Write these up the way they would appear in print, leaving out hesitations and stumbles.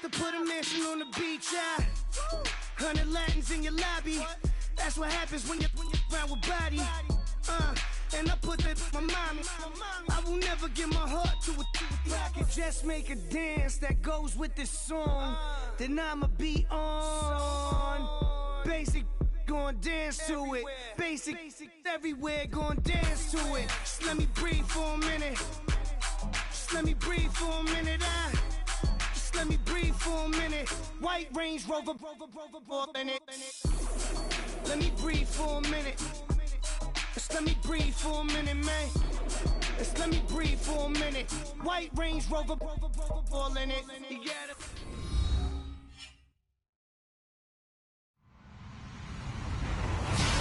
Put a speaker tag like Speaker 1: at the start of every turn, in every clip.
Speaker 1: to put a mansion on the beach, 100 Latins in your lobby. That's what happens when you're around with body. And I put that my mommy. I will never give my heart to a rocket. Just make a dance that goes with this song. Then I'ma be on. Basic, gon' dance to it. Basic, everywhere, gon' dance to it. Just let me breathe for a minute. Just let me breathe for a minute. Just let me breathe for a minute. White Range Rover, in it. Let me breathe for a minute. Just let me breathe for a minute, man. Just let me breathe for a minute. White Range Rover, all in it. You got it.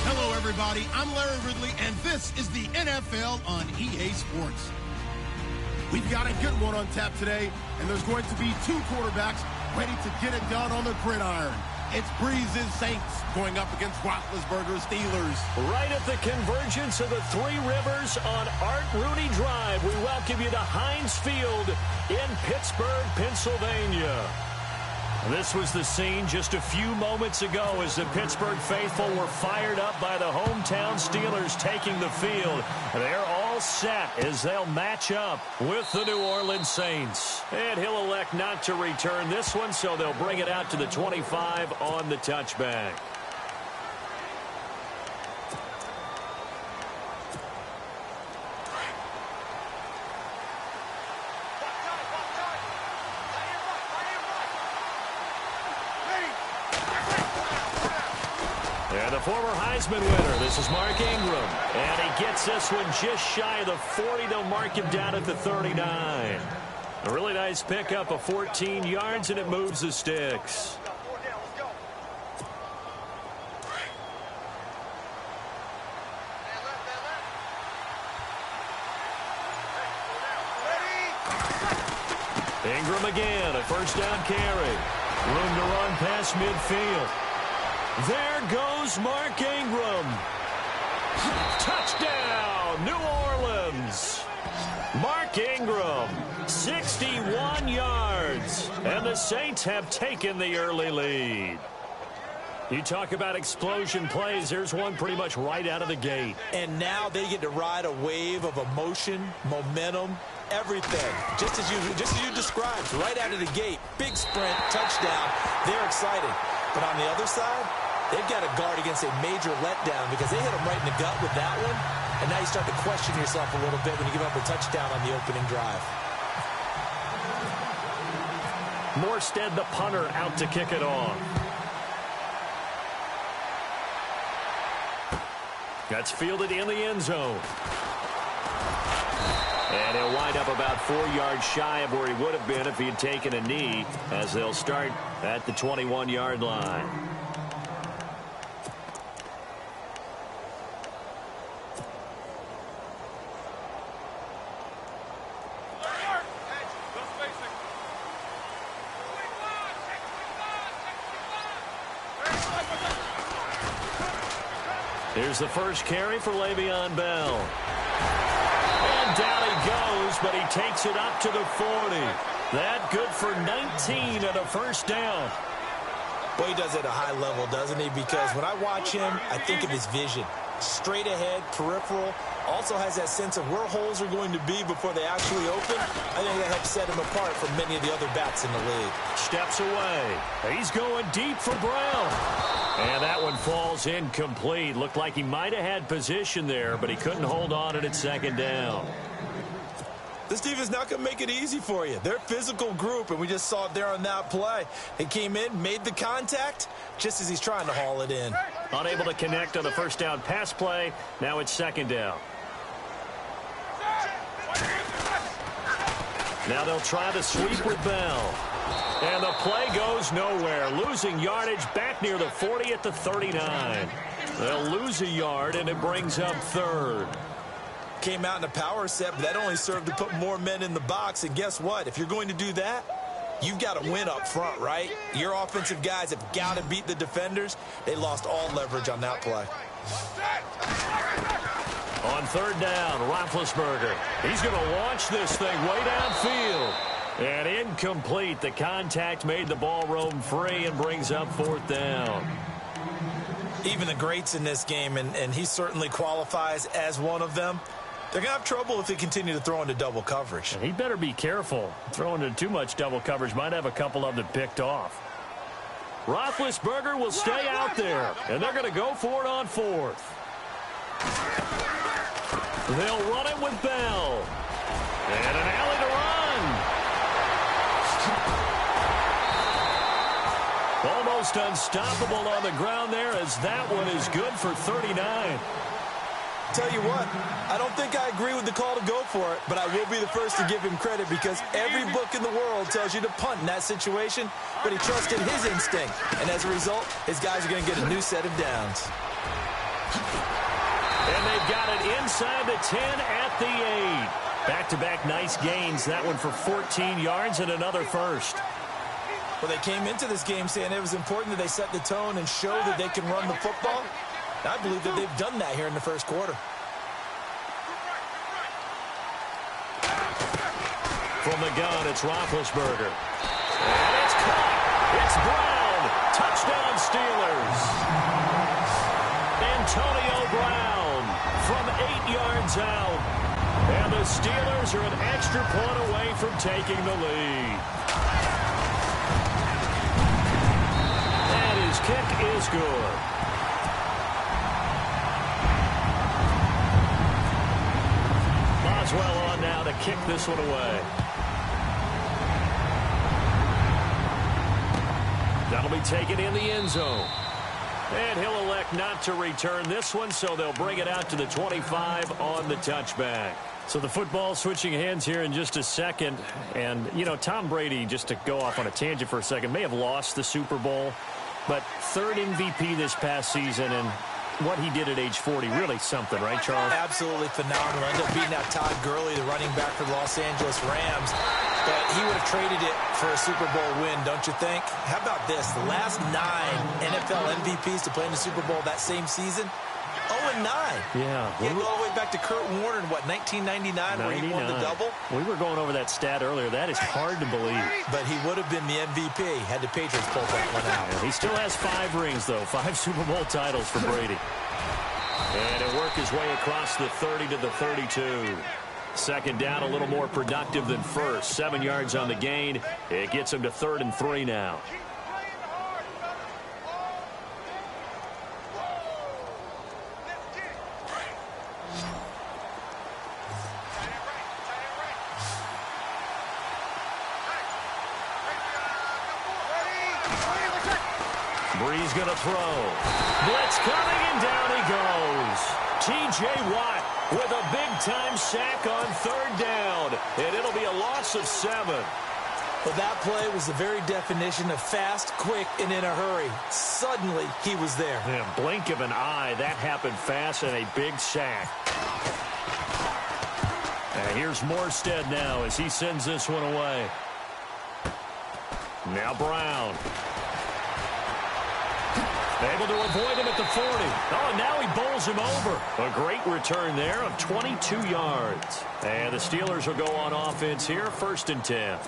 Speaker 2: Hello, everybody. I'm Larry Ridley, and this is the NFL on EA Sports. We've got a good one on tap today, and there's going to be two quarterbacks ready to get it done on the gridiron. It's Breeze's Saints going up against Roethlisberger's Steelers.
Speaker 3: Right at the convergence of the Three Rivers on Art Rooney Drive, we welcome you to Heinz Field in Pittsburgh, Pennsylvania. This was the scene just a few moments ago as the Pittsburgh faithful were fired up by the hometown Steelers taking the field. They're all set as they'll match up with the New Orleans Saints. And he'll elect not to return this one, so they'll bring it out to the 25 on the touchback. And the former Heisman winner, this is Mark Ingram. And he gets this one just shy of the 40. They'll mark him down at the 39. A really nice pickup of 14 yards, and it moves the sticks. Ingram again, a first down carry. Room to run past midfield. There goes Mark Ingram. Touchdown, New Orleans. Mark Ingram, 61 yards. And the Saints have taken the early lead. You talk about explosion plays. There's one pretty much right out of the gate.
Speaker 4: And now they get to ride a wave of emotion, momentum, everything. Just as you described, right out of the gate. Big sprint, touchdown. They're excited. But on the other side, they've got to guard against a major letdown because they hit them right in the gut with that one. And now you start to question yourself a little bit when you give up a touchdown on the opening drive.
Speaker 3: Morstead, the punter, out to kick it off. That's fielded in the end zone. And he'll wind up about 4 yards shy of where he would have been if he had taken a knee, as they'll start at the 21-yard line. Here's the first carry for Le'Veon Bell. And down he goes, but he takes it up to the 40. That good for 19 and a first down.
Speaker 4: Well, he does it at a high level, doesn't he? Because when I watch him, I think of his vision. Straight ahead, peripheral. Also has that sense of where holes are going to be before they actually open. I think that helps set him apart from many of the other backs in the league.
Speaker 3: Steps away. He's going deep for Brown. And that one falls incomplete. Looked like he might have had position there, but he couldn't hold on to it at second down.
Speaker 4: This defense not going to make it easy for you. They're a physical group, and we just saw it there on that play. They came in, made the contact, just as he's trying to haul it in.
Speaker 3: Unable to connect on the first down pass play. Now it's second down. Now they'll try the sweep with Bell. And the play goes nowhere. Losing yardage back near the 40 at the 39. They'll lose a yard, and it brings up third.
Speaker 4: Came out in a power set, but that only served to put more men in the box. And guess what? If you're going to do that, you've got to win up front, right? Your offensive guys have got to beat the defenders. They lost all leverage on that play.
Speaker 3: On third down, Roethlisberger. He's going to launch this thing way downfield. And incomplete. The contact made the ball roam free and brings up 4th down.
Speaker 4: Even the greats in this game, and he certainly qualifies as one of them, they're going to have trouble if they continue to throw into double coverage.
Speaker 3: And he better be careful. Throwing into too much double coverage might have a couple of them picked off. Roethlisberger will stay out there, and they're going to go for it on 4th. They'll run it with Bell. And an alley to run. Almost unstoppable on the ground there, as that one is good for 39.
Speaker 4: Tell you what, I don't think I agree with the call to go for it, but I will be the first to give him credit because every book in the world tells you to punt in that situation, but he trusted his instinct, and as a result, his guys are going to get a new set of downs.
Speaker 3: And they've got it inside the 10 at the 8. Back-to-back nice gains, that one for 14 yards and another first.
Speaker 4: Well, they came into this game saying it was important that they set the tone and show that they can run the football. I believe that they've done that here in the first quarter.
Speaker 3: From the gun, it's Roethlisberger. And it's caught. It's Brown. Touchdown, Steelers. Antonio Brown from 8 yards out. And the Steelers are an extra point away from taking the lead. And his kick is good. Boswell on now to kick this one away. That'll be taken in the end zone. And he'll elect not to return this one, so they'll bring it out to the 25 on the touchback. So the football switching hands here in just a second. And, you know, Tom Brady, just to go off on a tangent for a second, may have lost the Super Bowl, but 3rd MVP this past season, and what he did at age 40, really something, right, Charles?
Speaker 4: Absolutely phenomenal. Ended up beating out Todd Gurley, the running back for the Los Angeles Rams. But he would have traded it for a Super Bowl win, don't you think? How about this? The last 9 NFL MVPs to play in the Super Bowl that same season, 0-9.
Speaker 3: Yeah.
Speaker 4: He had to go all the way back to Kurt Warner in, what, 1999, where he won the double?
Speaker 3: We were going over that stat earlier. That is hard to believe.
Speaker 4: But he would have been the MVP had the Patriots pulled that one out.
Speaker 3: Yeah, he still has 5 rings, though. 5 Super Bowl titles for Brady. And he'll work his way across the 30 to the 32. Second down, a little more productive than first. 7 yards on the gain. It gets him to 3rd and 3 now. Breeze going to throw. Blitz coming, and down he goes. T.J. Watt with a big-time sack on 3rd down. And it'll be a loss of 7.
Speaker 4: Well, that play was the very definition of fast, quick, and in a hurry. Suddenly, he was there.
Speaker 3: Yeah, blink of an eye. That happened fast, and a big sack. And here's Morstead now as he sends this one away. Now Brown. Able to avoid him at the 40. Oh, and now he bowls him over. A great return there of 22 yards. And the Steelers will go on offense here, 1st and 10.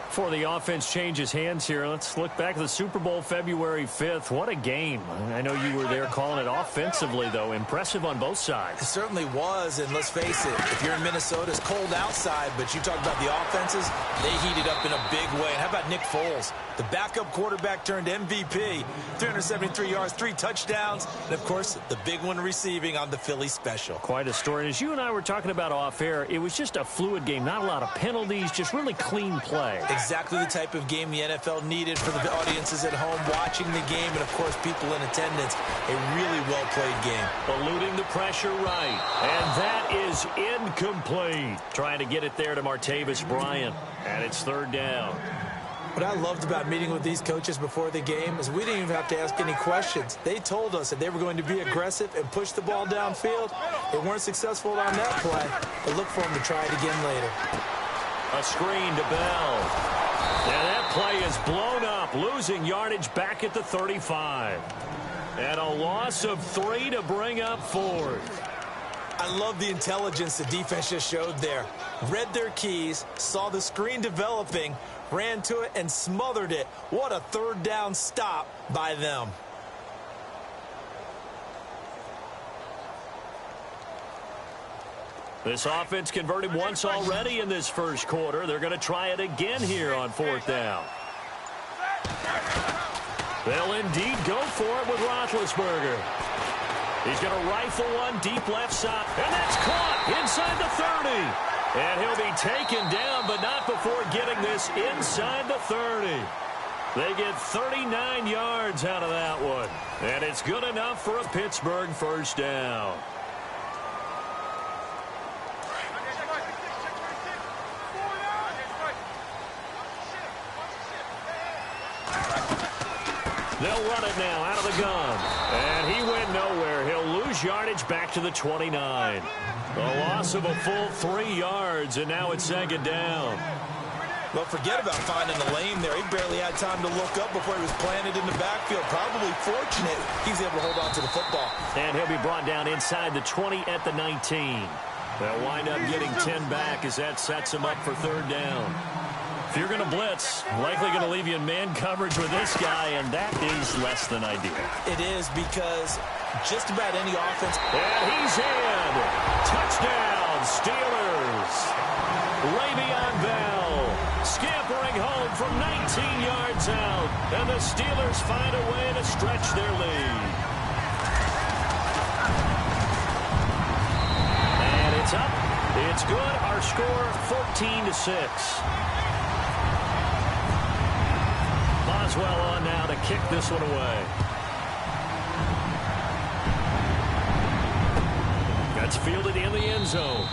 Speaker 3: Before the offense changes hands here, let's look back at the Super Bowl February 5th. What a game. I know you were there calling it offensively, though. Impressive on both sides.
Speaker 4: It certainly was, and let's face it, if you're in Minnesota, it's cold outside, but you talk about the offenses, they heated up in a big way. And how about Nick Foles? The backup quarterback turned MVP, 373 yards, 3 touchdowns, and, of course, the big one receiving on the Philly special.
Speaker 3: Quite a story. And as you and I were talking about off air, it was just a fluid game, not a lot of penalties, just really clean play.
Speaker 4: Exactly the type of game the NFL needed for the audiences at home watching the game and, of course, people in attendance. A really well-played game.
Speaker 3: Eluding the pressure right. And that is incomplete. Trying to get it there to Martavis Bryant. And it's 3rd down.
Speaker 4: What I loved about meeting with these coaches before the game is we didn't even have to ask any questions. They told us that they were going to be aggressive and push the ball downfield. They weren't successful on that play, but look for them to try it again later.
Speaker 3: A screen to Bell. And that play is blown up, losing yardage back at the 35. And a loss of 3 to bring up 4th.
Speaker 4: I love the intelligence the defense just showed there. read their keys, saw the screen developing, ran to it, and smothered it. What a third down stop by them.
Speaker 3: This offense converted once already in this first quarter. They're going to try it again here on fourth down. They'll indeed go for it with Roethlisberger. He's going to rifle one deep left side, and that's caught inside the 30. And he'll be taken down, but not before getting this inside the 30. They get 39 yards out of that one, and it's good enough for a Pittsburgh first down. They'll run it now out of the gun. And he went nowhere. He'll lose yardage back to the 29. A loss of a full 3 yards, and now it's second down.
Speaker 4: Well, forget about finding the lane there. He barely had time to look up before he was planted in the backfield. Probably fortunate he's able to hold on to the football.
Speaker 3: And he'll be brought down inside the 20 at the 19. They'll wind up getting 10 back as that sets him up for third down. If you're going to blitz, likely going to leave you in man coverage with this guy, and that is less than ideal.
Speaker 4: It is, because just about any offense.
Speaker 3: And he's in. Touchdown, Steelers. Le'Veon Bell scampering home from 19 yards out, and the Steelers find a way to stretch their lead. And it's up. It's good. Our score 14-6. Boswell on now to kick this one away. That's fielded in the end zone.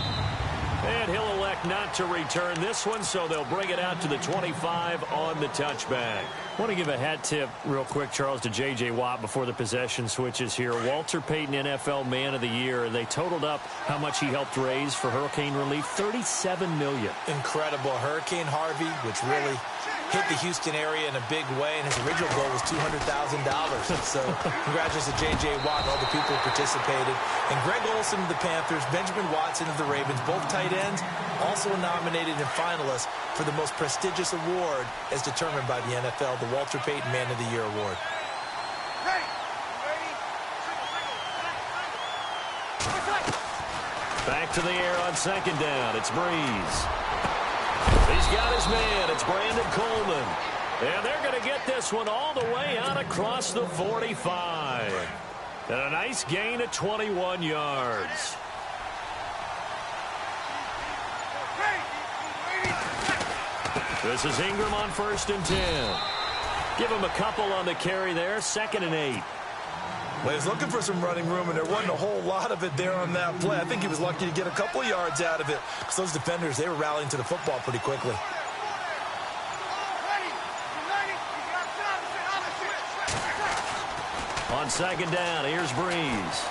Speaker 3: And he'll elect not to return this one, so they'll bring it out to the 25 on the touchback. I want to give a hat tip real quick, Charles, to J.J. Watt before the possession switches here. Walter Payton, NFL Man of the Year. They totaled up how much he helped raise for hurricane relief, $37 million.
Speaker 4: Incredible. Hurricane Harvey, which really hit the Houston area in a big way, and his original goal was $200,000. So congratulations to J.J. Watt and all the people who participated. And Greg Olsen of the Panthers, Benjamin Watson of the Ravens, both tight ends, also nominated and finalists for the most prestigious award as determined by the NFL, the Walter Payton Man of the Year Award.
Speaker 3: Back to the air on second down. It's Breeze. He's got his man. It's Brandon Coleman. And they're going to get this one all the way out across the 45. And a nice gain of 21 yards. This is Ingram on 1st and 10. Give him a couple on the carry there. 2nd and 8.
Speaker 4: Well, he was looking for some running room, and there wasn't a whole lot of it there on that play. I think he was lucky to get a couple of yards out of it, because those defenders, they were rallying to the football pretty quickly.
Speaker 3: On second down, here's Breeze.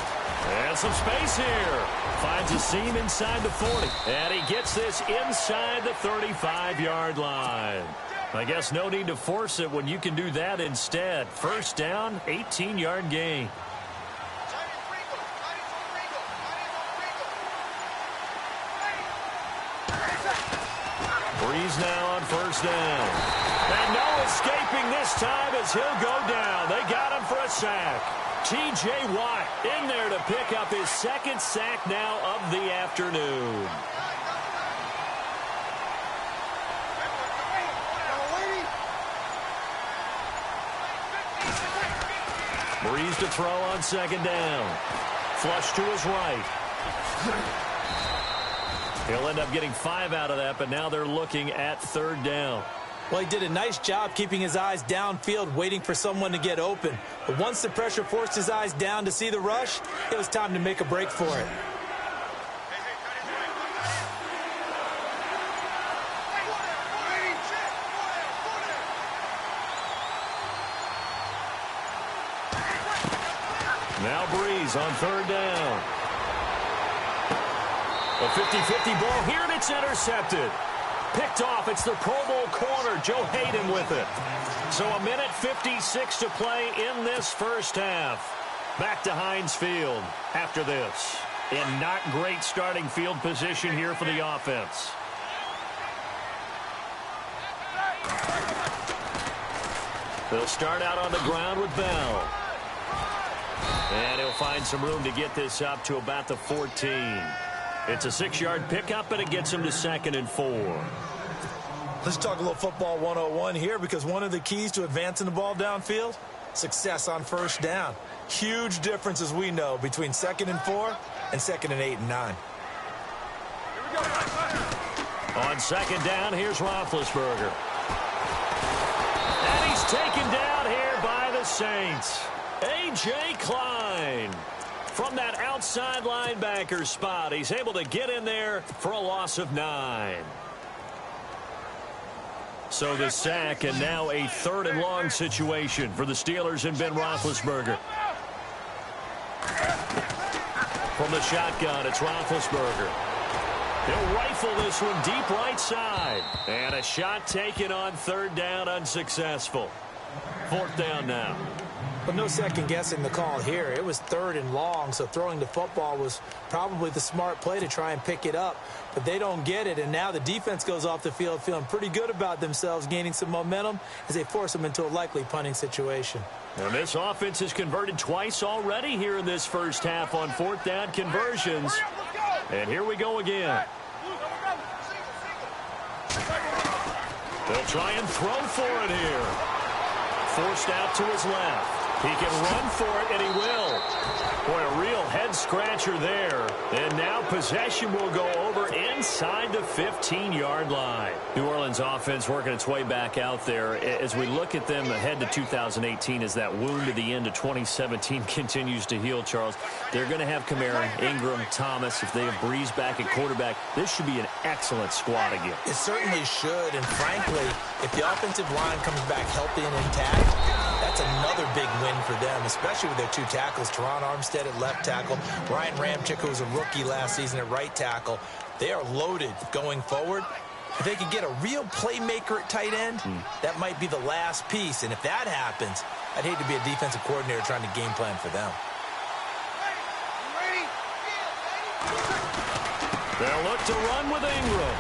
Speaker 3: And some space here. Finds a seam inside the 40. And he gets this inside the 35-yard line. I guess no need to force it when you can do that instead. First down, 18-yard gain. Breeze now on 1st down. And no escaping this time as he'll go down. They got him for a sack. T.J. Watt in there to pick up his 2nd sack now of the afternoon. Breeze to throw on 2nd down. Flush to his right. He'll end up getting 5 out of that, but now they're looking at 3rd down.
Speaker 4: Well, he did a nice job keeping his eyes downfield, waiting for someone to get open. But once the pressure forced his eyes down to see the rush, it was time to make a break for it.
Speaker 3: Now Breeze on 3rd down. A 50-50 ball here, and it's intercepted. Picked off. It's the Pro Bowl corner, Joe Hayden, with it. So a minute 56 to play in this first half. Back to Heinz Field after this. In not great starting field position here for the offense. They'll start out on the ground with Bell. And he'll find some room to get this up to about the 14. It's a 6-yard pickup, and it gets him to 2nd and 4.
Speaker 4: Let's talk a little football 101 here, because one of the keys to advancing the ball downfield, success on first down. Huge difference, as we know, between 2nd and 4 and 2nd and 8 and 9.
Speaker 3: On 2nd down, here's Roethlisberger. And he's taken down here by the Saints. A.J. Klein. From that outside linebacker spot, he's able to get in there for a loss of 9. So the sack, and now a 3rd and long situation for the Steelers and Ben Roethlisberger. From the shotgun, it's Roethlisberger. He'll rifle this one deep right side. And a shot taken on 3rd down, unsuccessful. 4th down now.
Speaker 4: But no second guessing the call here. It was 3rd and long, so throwing the football was probably the smart play to try and pick it up. But they don't get it, and now the defense goes off the field feeling pretty good about themselves, gaining some momentum as they force them into a likely punting situation.
Speaker 3: And this offense has converted twice already here in this first half on 4th down conversions. And here we go again. They'll try and throw for it here. Forced out to his left. He can run for it, and he will. Boy, a real head-scratcher there. And now possession will go over inside the 15-yard line. New Orleans offense working its way back out there. As we look at them ahead to 2018, as that wound at the end of 2017 continues to heal, Charles, they're going to have Kamara, Ingram, Thomas. If they have Breeze back at quarterback, this should be an excellent squad again.
Speaker 4: It certainly should, and frankly, if the offensive line comes back healthy and intact, that's another big win for them, especially with their 2 tackles, Teron Armstead at left tackle, Ryan Ramczyk, who was a rookie last season at right tackle. They are loaded going forward. If they could get a real playmaker at tight end, that might be the last piece. And if that happens, I'd hate to be a defensive coordinator trying to game plan for them.
Speaker 3: They'll look to run with Ingram.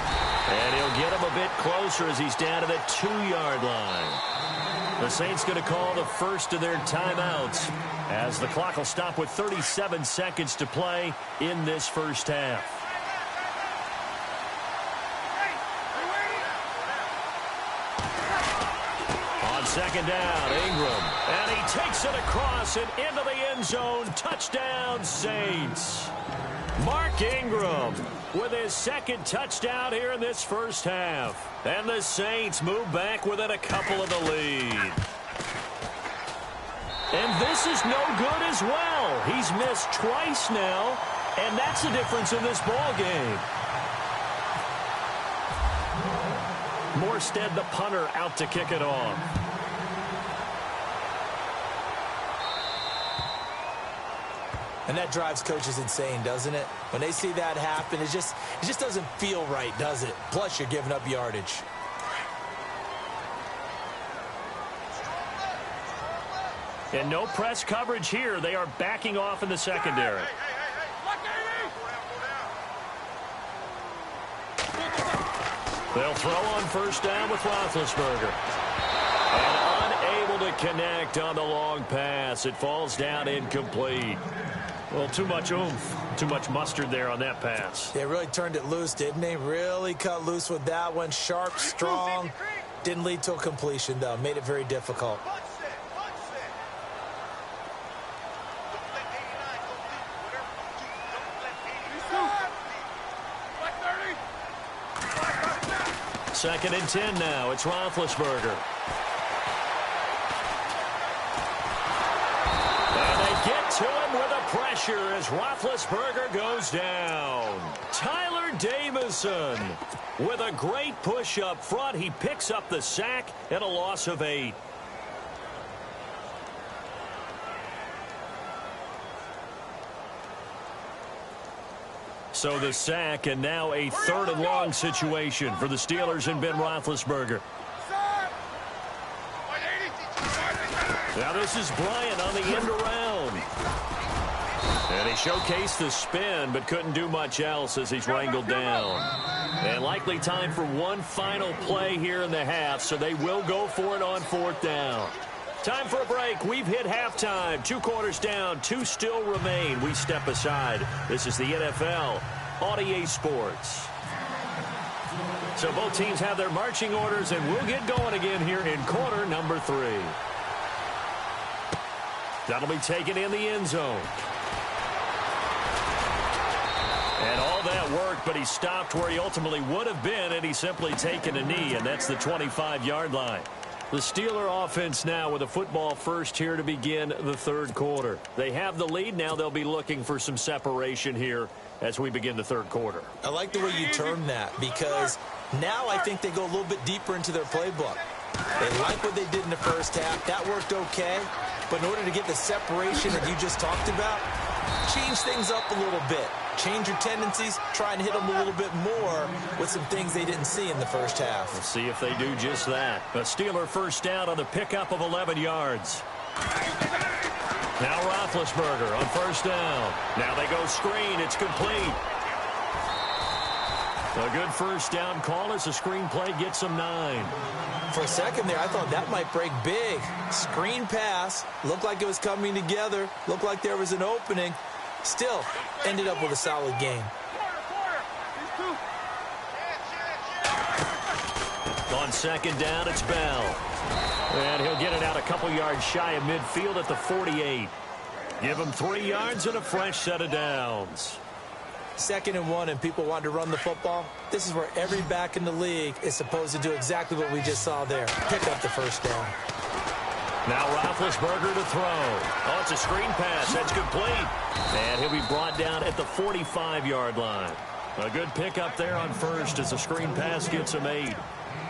Speaker 3: And he'll get him a bit closer as he's down to the 2-yard line. The Saints going to call the first of their timeouts as the clock will stop with 37 seconds to play in this first half. On 2nd down, Ingram. And he takes it across and into the end zone. Touchdown, Saints. Mark Ingram with his 2nd touchdown here in this first half. And the Saints move back within a couple of the lead. And this is no good as well. He's missed twice now, and that's the difference in this ball game. Morstead, the punter, out to kick it off.
Speaker 4: And that drives coaches insane, doesn't it? When they see that happen, it just doesn't feel right, does it? Plus, you're giving up yardage.
Speaker 3: And no press coverage here. They are backing off in the secondary. They'll throw on first down with Roethlisberger. And unable to connect on the long pass. It falls down incomplete. Well, too much oomph, too much mustard there on that pass.
Speaker 4: They really turned it loose, didn't they? Really cut loose with that one. Sharp, strong. Didn't lead to a completion, though. Made it very difficult.
Speaker 3: Second and 10 now. It's Roethlisberger. And they get to him with a pressure as Roethlisberger goes down. Tyler Davison with a great push up front. He picks up the sack and a loss of 8. So the sack, and now a 3rd and long situation for the Steelers and Ben Roethlisberger. Now this is Bryant on the end around. And he showcased the spin, but couldn't do much else as he's wrangled down. And likely time for one final play here in the half, so they will go for it on 4th down. Time for a break. We've hit halftime. 2 quarters down. 2 still remain. We step aside. This is the NFL on EA Sports. So both teams have their marching orders, and we'll get going again here in quarter number 3. That'll be taken in the end zone. And all that worked, but he stopped where he ultimately would have been, and he's simply taken a knee, and that's the 25-yard line. The Steeler offense now with a football first here to begin the third quarter. They have the lead. Now they'll be looking for some separation here as we begin the third quarter.
Speaker 4: I like the way you term that, because now I think they go a little bit deeper into their playbook. They like what they did in the first half. That worked okay. But in order to get the separation that you just talked about, change things up a little bit. Change your tendencies, try and hit them a little bit more with some things they didn't see in the first half.
Speaker 3: Let's see if they do just that. A Steeler first down on the pickup of 11 yards. Now Roethlisberger on first down. Now they go screen. It's complete. A good first down call as the screen play gets them 9.
Speaker 4: For a second there, I thought that might break big. Screen pass. Looked like it was coming together. Looked like there was an opening. Still, ended up with a solid game.
Speaker 3: On second down, it's Bell. And he'll get it out a couple yards shy of midfield at the 48. Give him 3 yards and a fresh set of downs.
Speaker 4: 2nd and 1, and people want to run the football. This is where every back in the league is supposed to do exactly what we just saw there. Pick up the first down.
Speaker 3: Now Roethlisberger to throw. Oh, it's a screen pass. That's complete. And he'll be brought down at the 45-yard line. A good pickup there on first as the screen pass gets him 8.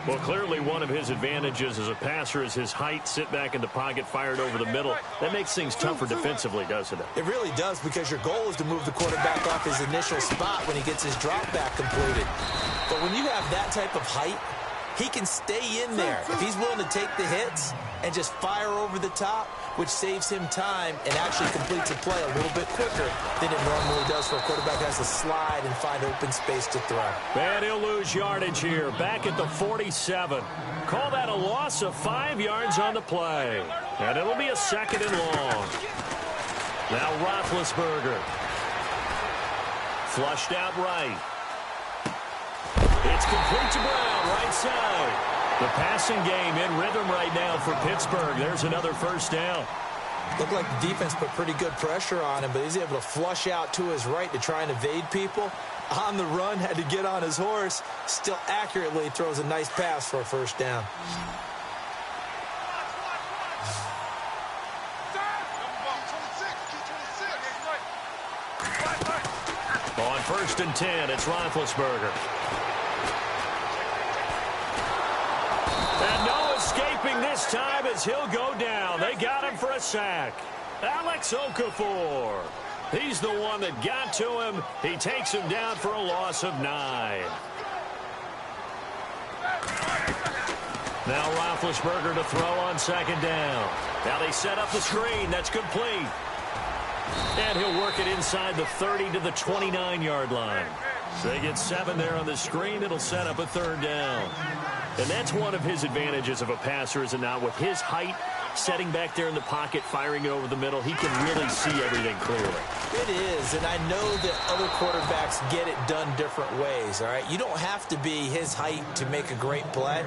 Speaker 3: Well, clearly one of his advantages as a passer is his height, sit back in the pocket, fired over the middle. That makes things tougher defensively, doesn't it?
Speaker 4: It really does, because your goal is to move the quarterback off his initial spot when he gets his drop back completed. But when you have that type of height, he can stay in there. If he's willing to take the hits and just fire over the top, which saves him time and actually completes a play a little bit quicker than it normally does for a quarterback who has to slide and find open space to throw.
Speaker 3: And he'll lose yardage here, back at the 47. Call that a loss of 5 yards on the play. And it'll be a 2nd and long. Now Roethlisberger. Flushed out right. It's complete to Brown, right side. The passing game in rhythm right now for Pittsburgh. There's another first down.
Speaker 4: Looked like the defense put pretty good pressure on him, but he's able to flush out to his right to try and evade people. On the run, had to get on his horse. Still accurately throws a nice pass for a first down.
Speaker 3: On 1st and 10, it's Roethlisberger. And no escaping this time as he'll go down. They got him for a sack. Alex Okafor. He's the one that got to him. He takes him down for a loss of 9. Now Roethlisberger to throw on 2nd down. Now they set up the screen. That's complete. And he'll work it inside the 30 to the 29-yard line. So they get 7 there on the screen. It'll set up a 3rd down. And that's one of his advantages of a passer, is it not? With his height, setting back there in the pocket, firing it over the middle, he can really see everything clearly.
Speaker 4: It is, and I know that other quarterbacks get it done different ways, all right? You don't have to be his height to make a great play.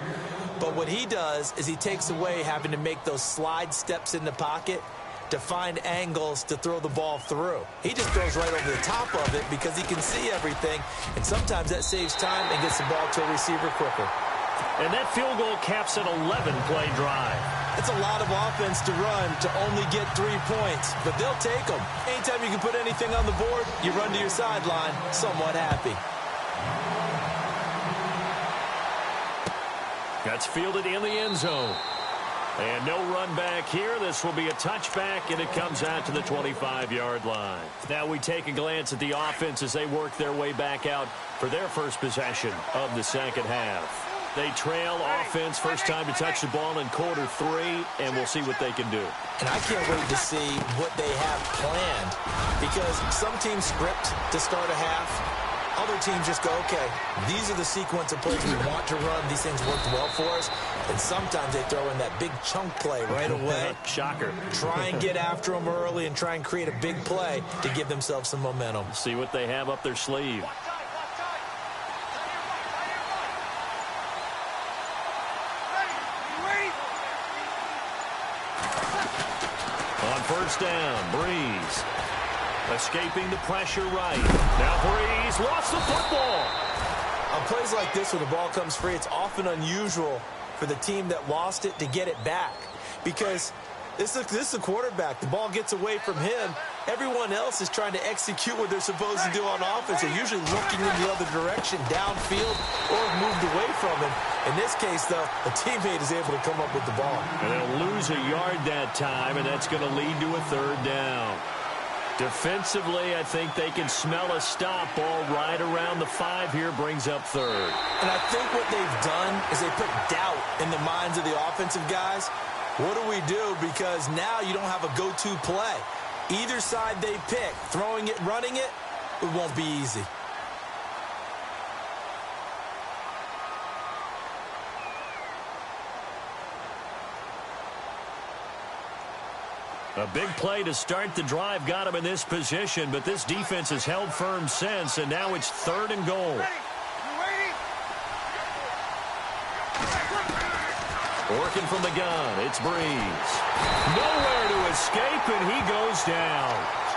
Speaker 4: But what he does is he takes away having to make those slide steps in the pocket to find angles to throw the ball through. He just throws right over the top of it because he can see everything, and sometimes that saves time and gets the ball to a receiver quicker.
Speaker 3: And that field goal caps an 11-play drive.
Speaker 4: It's a lot of offense to run to only get 3 points, but they'll take them. Anytime you can put anything on the board, you run to your sideline somewhat happy.
Speaker 3: That's fielded in the end zone. And no run back here. This will be a touchback, and it comes out to the 25-yard line. Now we take a glance at the offense as they work their way back out for their first possession of the second half. They trail offense, first time to touch the ball in quarter 3, and we'll see what they can do.
Speaker 4: And I can't wait to see what they have planned, because some teams script to start a half, other teams just go, okay, these are the sequence of plays we want to run. These things worked well for us. And sometimes they throw in that big chunk play right away.
Speaker 3: Shocker.
Speaker 4: Try and get after them early and try and create a big play to give themselves some momentum.
Speaker 3: See what they have up their sleeve. On first down, Breeze. Escaping the pressure right. Now Breeze lost the football.
Speaker 4: On plays like this, when the ball comes free, it's often unusual for the team that lost it to get it back. Because this is a quarterback. The ball gets away from him. Everyone else is trying to execute what they're supposed to do on offense. They're usually looking in the other direction, downfield, or moved away from him. In this case, though, a teammate is able to come up with the ball.
Speaker 3: And they'll lose a yard that time, and that's going to lead to a third down. Defensively, I think they can smell a stop. Ball right around the 5 here, brings up third.
Speaker 4: And I think what they've done is they put doubt in the minds of the offensive guys. What do we do? Because now you don't have a go-to play. Either side they pick, throwing it, running it, it won't be easy.
Speaker 3: A big play to start the drive got him in this position, but this defense has held firm since, and now it's 3rd and goal. Working from the gun, it's Breeze. Nowhere to escape, and he goes down.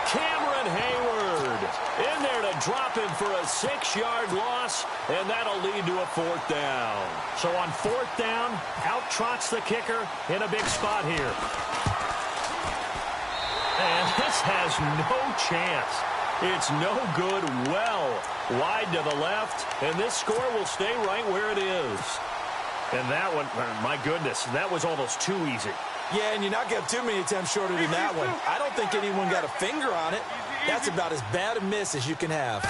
Speaker 3: Cameron Hayward in there to drop him for a 6-yard loss, and that'll lead to a 4th down. So on 4th down, out trots the kicker in a big spot here. And this has no chance. It's no good, well wide to the left, and this score will stay right where it is. And that one, my goodness, that was almost too easy.
Speaker 4: Yeah, and you're not going to have too many attempts shorter than that one. I don't think anyone got a finger on it. That's about as bad a miss as you can have.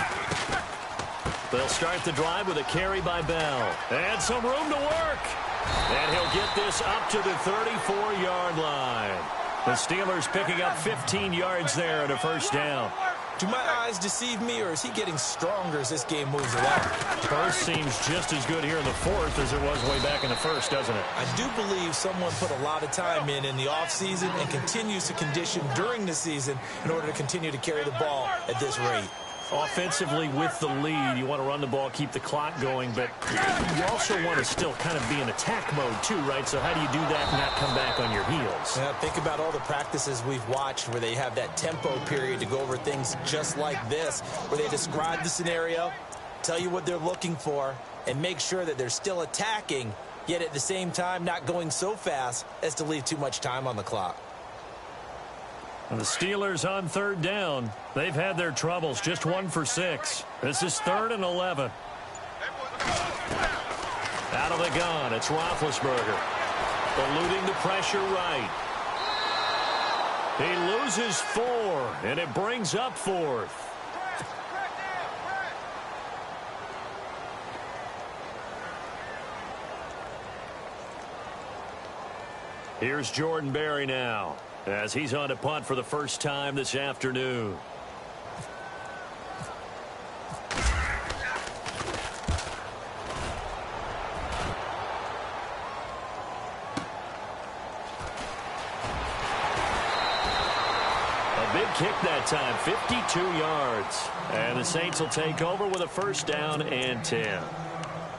Speaker 3: They'll start the drive with a carry by Bell. And some room to work. And he'll get this up to the 34-yard line. The Steelers picking up 15 yards there at a first down.
Speaker 4: Do my eyes deceive me, or is he getting stronger as this game moves along?
Speaker 3: First seems just as good here in the 4th as it was way back in the 1st, doesn't it?
Speaker 4: I do believe someone put a lot of time in the offseason and continues to condition during the season in order to continue to carry the ball at this rate.
Speaker 3: Offensively with the lead, you want to run the ball, keep the clock going, but you also want to still kind of be in attack mode too, right? So how do you do that and not come back on your heels?
Speaker 4: Yeah, think about all the practices we've watched where they have that tempo period to go over things just like this, where they describe the scenario, tell you what they're looking for, and make sure that they're still attacking, yet at the same time not going so fast as to leave too much time on the clock.
Speaker 3: And the Steelers on 3rd down. They've had their troubles, just 1 for 6. This is 3rd and 11. Out of the gun, it's Roethlisberger. Eluding the pressure right. He loses 4, and it brings up 4th. Here's Jordan Berry now, as he's on to punt for the first time this afternoon. A big kick that time, 52 yards. And the Saints will take over with a first down and 10.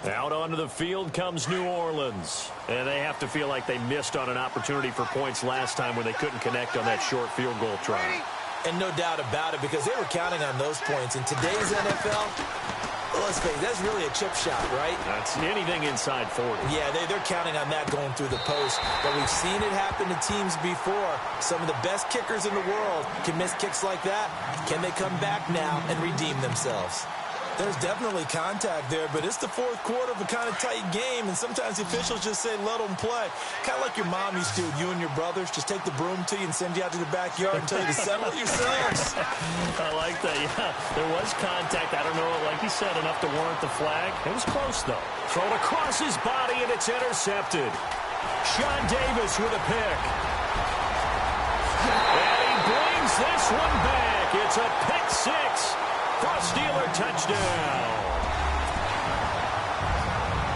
Speaker 3: Out onto the field comes New Orleans. And they have to feel like they missed on an opportunity for points last time when they couldn't connect on that short field goal try.
Speaker 4: And no doubt about it, because they were counting on those points. In today's NFL, let's face it, that's really a chip shot, right?
Speaker 3: That's anything inside 40.
Speaker 4: Yeah, they're counting on that going through the post. But we've seen it happen to teams before. Some of the best kickers in the world can miss kicks like that. Can they come back now and redeem themselves? There's definitely contact there, but it's the 4th quarter of a kind of tight game, and sometimes the officials just say, let them play. Kind of like your mom used to do with you and your brothers. Just take the broom to you and send you out to the backyard and tell you to settle it yourselves.
Speaker 3: I like that, yeah. There was contact. I don't know, like you said, enough to warrant the flag. It was close, though. Thrown across his body, and it's intercepted. Sean Davis with a pick. And he brings this one back. It's a pick 6. for a Steeler touchdown.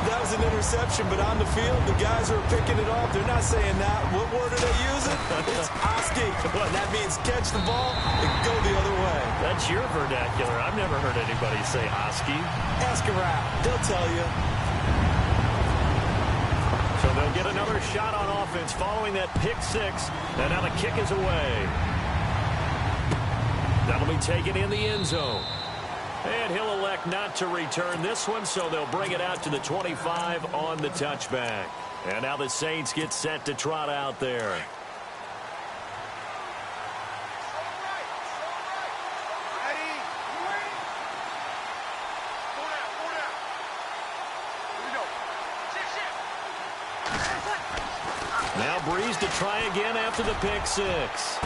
Speaker 4: That was an interception, but on the field, the guys who are picking it off, they're not saying that. What word are they using? It's Oski. That means catch the ball and go the other way.
Speaker 3: That's your vernacular. I've never heard anybody say Oski.
Speaker 4: Ask around. They'll tell you.
Speaker 3: So they'll get another shot on offense following that pick six. And now the kick is away. That'll be taken in the end zone. And he'll elect not to return this one, so they'll bring it out to the 25 on the touchback. And now the Saints get set to trot out there. Now Breeze to try again after the pick six.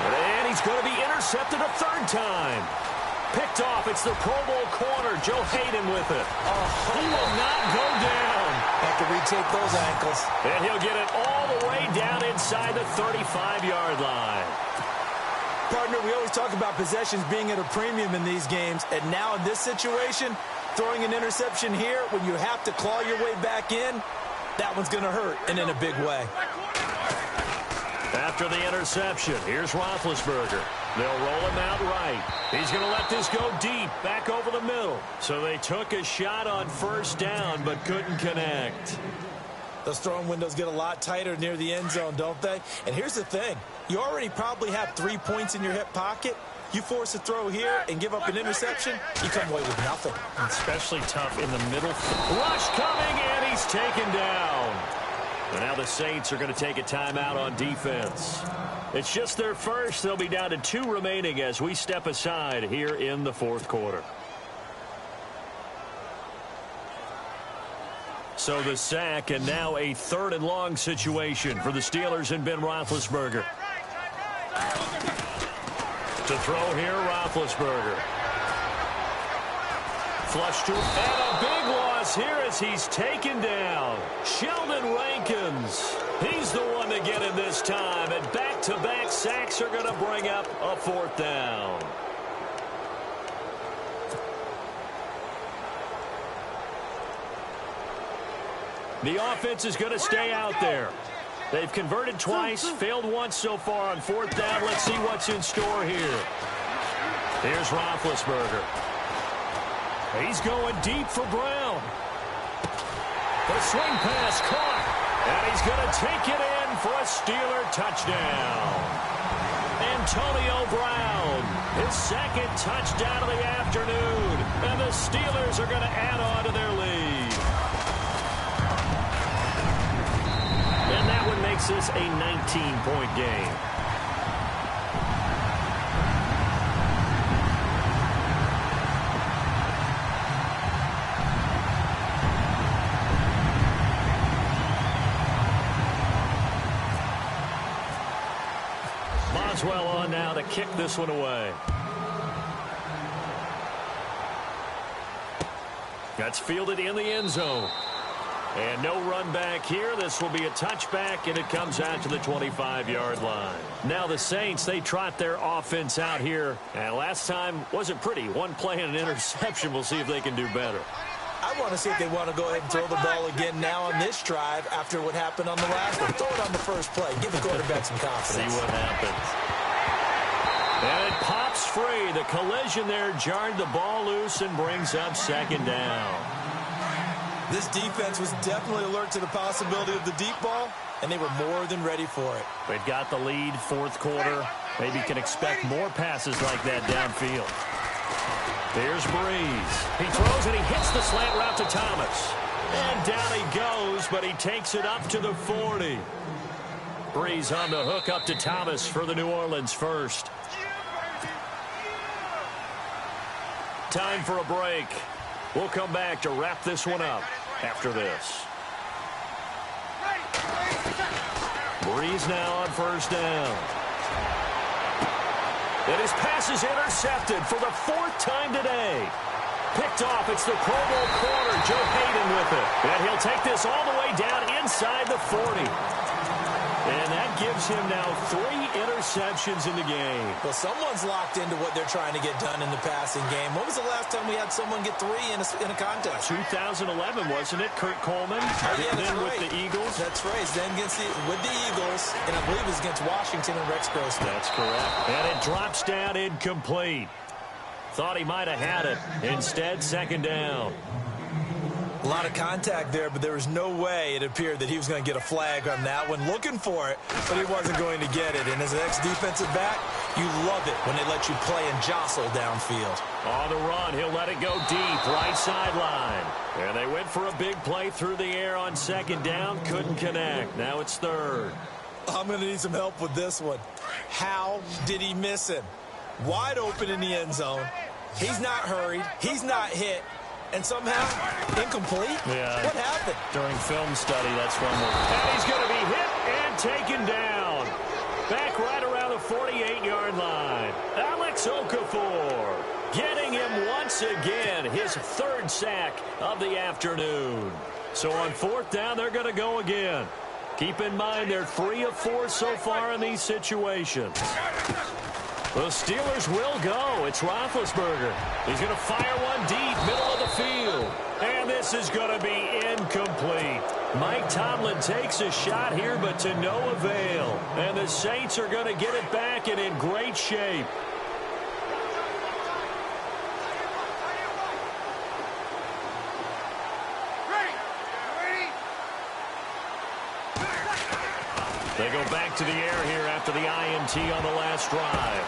Speaker 3: And he's going to be intercepted a third time. Picked off. It's the Pro Bowl corner, Joe Hayden, with it. He will not go down.
Speaker 4: Have to retake those ankles.
Speaker 3: And he'll get it all the way down inside the 35-yard line.
Speaker 4: Partner, we always talk about possessions being at a premium in these games. And now in this situation, throwing an interception here when you have to claw your way back in, that one's going to hurt, and in a big way.
Speaker 3: After the interception, here's Roethlisberger. They'll roll him out right. He's going to let this go deep, back over the middle. So they took a shot on first down, but couldn't connect.
Speaker 4: Those throwing windows get a lot tighter near the end zone, don't they? And here's the thing. You already probably have 3 points in your hip pocket. You force a throw here and give up an interception, you come away with nothing.
Speaker 3: Especially tough in the middle. Rush coming, and he's taken down. And now the Saints are going to take a timeout on defense. It's just their first. They'll be down to 2 remaining as we step aside here in the fourth quarter. So the sack, and now a 3rd and long situation for the Steelers and Ben Roethlisberger. To throw here, Roethlisberger. Flush to him, and a big loss here as he's taken down. Sheldon Rankins. He's the one to get it this time, and back-to-back sacks are going to bring up a 4th down. The offense is going to stay out there. They've converted twice, failed once so far on 4th down. Let's see what's in store here. Here's Roethlisberger. He's going deep for Brown. The swing pass caught, and he's going to take it in for a Steeler touchdown. Antonio Brown, his 2nd touchdown of the afternoon, and the Steelers are going to add on to their lead. And that one makes this a 19-point game. Boswell on now to kick this one away. That's fielded in the end zone. And no run back here. This will be a touchback, and it comes out to the 25-yard line. Now the Saints, they trot their offense out here. And last time wasn't pretty. One play and an interception. We'll see if they can do better.
Speaker 4: I want to see if they want to go ahead and throw the ball again now on this drive after what happened on the last one. Throw it on the first play. Give the quarterback some confidence.
Speaker 3: See what happens. And it pops free. The collision there jarred the ball loose and brings up 2nd down.
Speaker 4: This defense was definitely alert to the possibility of the deep ball, and they were more than ready for it.
Speaker 3: They've got the lead, 4th quarter. Maybe can expect more passes like that downfield. Here's Breeze. He throws and he hits the slant route to Thomas. And down he goes, but he takes it up to the 40. Breeze on the hook up to Thomas for the New Orleans first. Time for a break. We'll come back to wrap this one up after this. Breeze now on first down. And his pass is intercepted for the 4th time today. Picked off. It's the Pro Bowl corner, Joe Hayden, with it. And he'll take this all the way down inside the 40. And that gives him now 3 interceptions in the game.
Speaker 4: Well, someone's locked into what they're trying to get done in the passing game. When was the last time we had someone get 3 in a contest?
Speaker 3: 2011, wasn't it? Kurt Coleman.
Speaker 4: Yeah,
Speaker 3: then
Speaker 4: right.
Speaker 3: with the Eagles.
Speaker 4: That's right. Then with the Eagles, and I believe it was against Washington and Rex Grossman.
Speaker 3: That's correct. And it drops down incomplete. Thought he might have had it. Instead, second down.
Speaker 4: A lot of contact there, but there was no way it appeared that he was going to get a flag on that one. Looking for it, but he wasn't going to get it. And as an ex-defensive back, you love it when they let you play and jostle downfield.
Speaker 3: On the run, he'll let it go deep, right sideline. And they went for a big play through the air on second down. Couldn't connect. Now it's third.
Speaker 4: I'm going to need some help with this one. How did he miss him? Wide open in the end zone. He's not hurried. He's not hit. And somehow, incomplete?
Speaker 3: Yeah.
Speaker 4: What happened?
Speaker 3: During film study, that's when and he's going to be hit and taken down. Back right around the 48-yard line. Alex Okafor getting him once again, his 3rd sack of the afternoon. So on 4th down, they're going to go again. Keep in mind, they're 3 of 4 so far in these situations. The Steelers will go. It's Roethlisberger. He's going to fire one deep, middle of the field. And this is going to be incomplete. Mike Tomlin takes a shot here, but to no avail. And the Saints are going to get it back and in great shape. They go back to the air here after the INT on the last drive.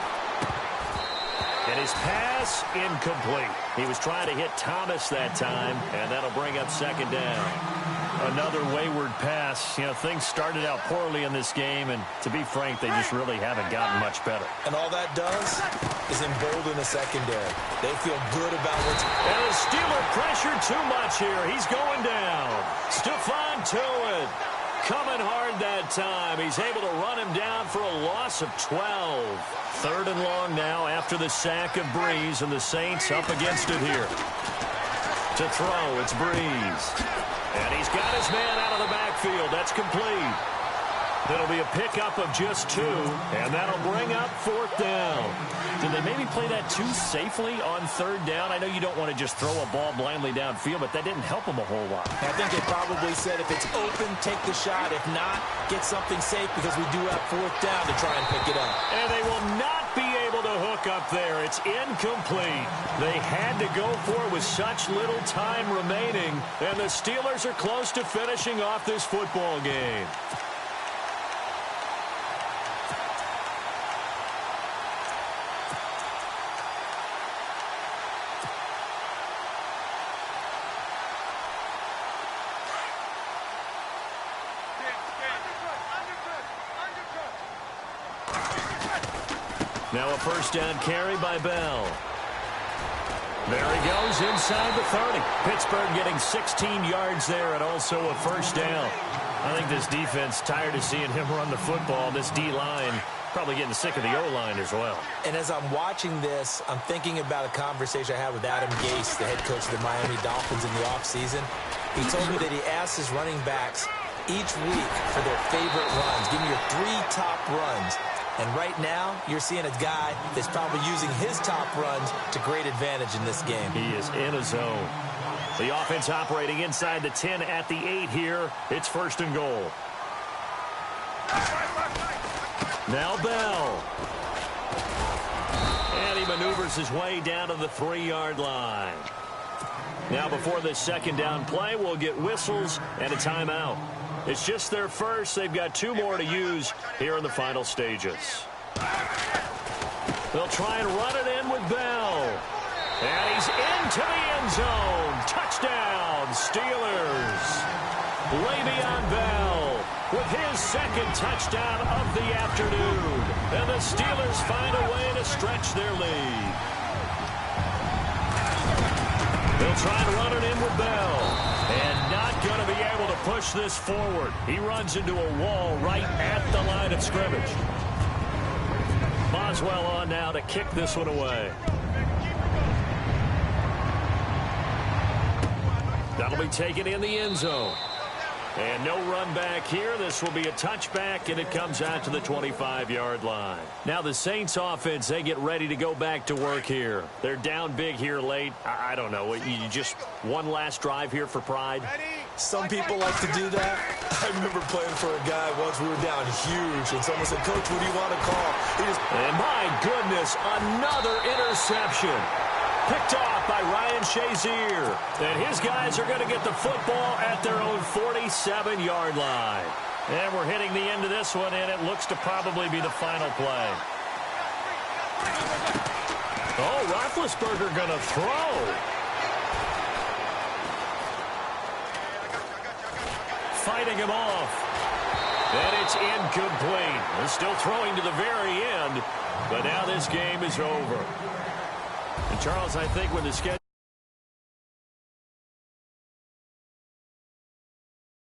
Speaker 3: And his pass, incomplete. He was trying to hit Thomas that time, and that'll bring up second down. Another wayward pass. You know, things started out poorly in this game, and to be frank, they just really haven't gotten much better.
Speaker 4: And all that does is embolden the secondary. They feel good about what's...
Speaker 3: And the Steeler pressure too much here. He's going down. Stephon Tuitt coming hard that time. He's able to run him down for a loss of 12. 3rd and long now after the sack of Breeze, and the Saints up against it here. To throw, it's Breeze. And he's got his man out of the backfield. That's complete. It'll be a pickup of just 2, and that'll bring up 4th down. Did they maybe play that too safely on 3rd down? I know you don't want to just throw a ball blindly downfield, but that didn't help them a whole lot.
Speaker 4: I think they probably said if it's open, take the shot. If not, get something safe because we do have 4th down to try and pick it up.
Speaker 3: And they will not be able to hook up there. It's incomplete. They had to go for it with such little time remaining, and the Steelers are close to finishing off this football game. Now a first down carry by Bell. There he goes inside the 30. Pittsburgh getting 16 yards there and also a first down. I think this defense tired of seeing him run the football. This D-line probably getting sick of the O-line as well.
Speaker 4: And as I'm watching this, I'm thinking about a conversation I had with Adam Gase, the head coach of the Miami Dolphins in the offseason. He told me that he asked his running backs each week for their favorite runs. Give me your 3 top runs. And right now, you're seeing a guy that's probably using his top runs to great advantage in this game.
Speaker 3: He is in a zone. The offense operating inside the 10 at the 8 here. It's 1st and goal. Now Bell. And he maneuvers his way down to the 3-yard line. Now before this second down play, we'll get whistles and a timeout. It's just their first. They've got 2 more to use here in the final stages. They'll try and run it in with Bell. And he's into the end zone. Touchdown, Steelers. Le'Veon Bell with his 2nd touchdown of the afternoon. And the Steelers find a way to stretch their lead. They'll try and run it in with Bell. And not going to be able to push this forward. He runs into a wall right at the line of scrimmage. Boswell on now to kick this one away. That'll be taken in the end zone. And no run back here. This will be a touchback, and it comes out to the 25-yard line. Now the Saints offense, they get ready to go back to work here. They're down big here late. I don't know. You just one last drive here for pride?
Speaker 4: Some people like to do that. I remember playing for a guy once. We were down huge, and someone said, "Coach, what do you want to call?"
Speaker 3: And my goodness, another interception. Picked off by Ryan Shazier. And his guys are going to get the football at their own 47-yard line. And we're hitting the end of this one, and it looks to probably be the final play. Oh, Roethlisberger going to throw. Fighting him off. And it's incomplete. They're still throwing to the very end, but now this game is over. And Charles, I think when the schedule